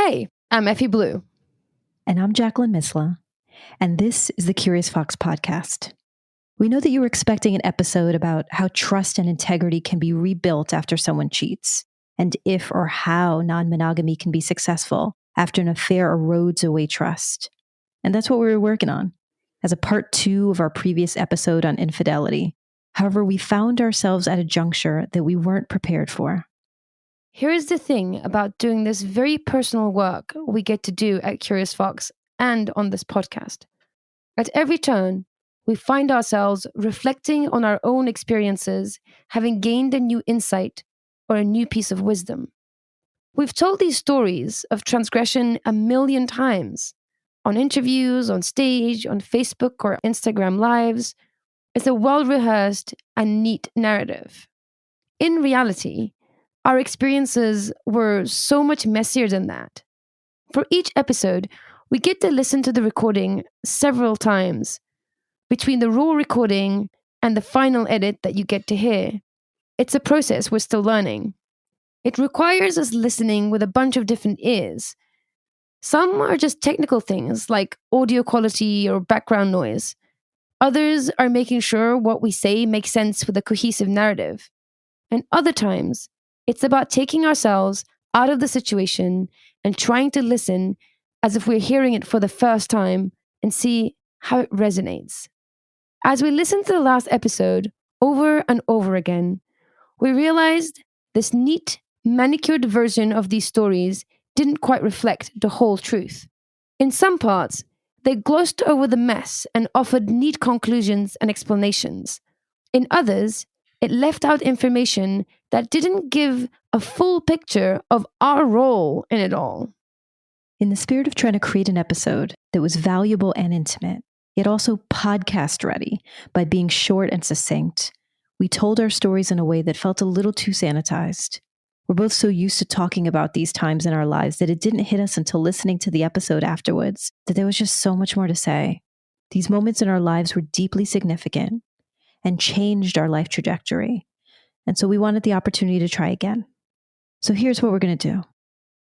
Hey, I'm Effy Blue. And I'm Jacqueline Misla. And this is the Curious Fox podcast. We know that you were expecting an episode about how trust and integrity can be rebuilt after someone cheats, and if or how non-monogamy can be successful after an affair erodes away trust. And that's what we were working on as a part 2 of our previous episode on infidelity. However, we found ourselves at a juncture that we weren't prepared for. Here's the thing about doing this very personal work we get to do at Curious Fox and on this podcast. At every turn, we find ourselves reflecting on our own experiences, having gained a new insight or a new piece of wisdom. We've told these stories of transgression a million times on interviews, on stage, on Facebook or Instagram lives. It's a well-rehearsed and neat narrative. In reality, our experiences were so much messier than that. For each episode, we get to listen to the recording several times. Between the raw recording and the final edit that you get to hear, it's a process we're still learning. It requires us listening with a bunch of different ears. Some are just technical things like audio quality or background noise. Others are making sure what we say makes sense with a cohesive narrative. And other times, it's about taking ourselves out of the situation and trying to listen as if we're hearing it for the first time and see how it resonates. As we listened to the last episode over and over again, we realized this neat, manicured version of these stories didn't quite reflect the whole truth. In some parts, they glossed over the mess and offered neat conclusions and explanations. In others, it left out information that didn't give a full picture of our role in it all. In the spirit of trying to create an episode that was valuable and intimate, yet also podcast ready by being short and succinct, we told our stories in a way that felt a little too sanitized. We're both so used to talking about these times in our lives that it didn't hit us until listening to the episode afterwards that there was just so much more to say. These moments in our lives were deeply significant and changed our life trajectory. And so we wanted the opportunity to try again. So here's what we're going to do.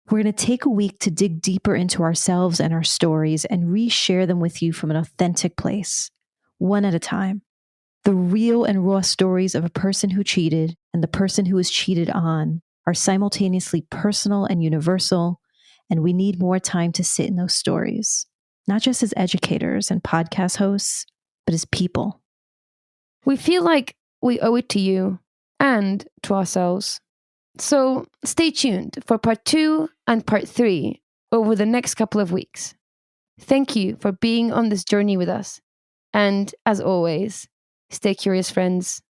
We're going to take a week to dig deeper into ourselves and our stories and reshare them with you from an authentic place, one at a time. The real and raw stories of a person who cheated and the person who was cheated on are simultaneously personal and universal, and we need more time to sit in those stories, not just as educators and podcast hosts, but as people. We feel like we owe it to you and to ourselves. So stay tuned for part 2 and part 3 over the next couple of weeks. Thank you for being on this journey with us. And as always, stay curious, friends.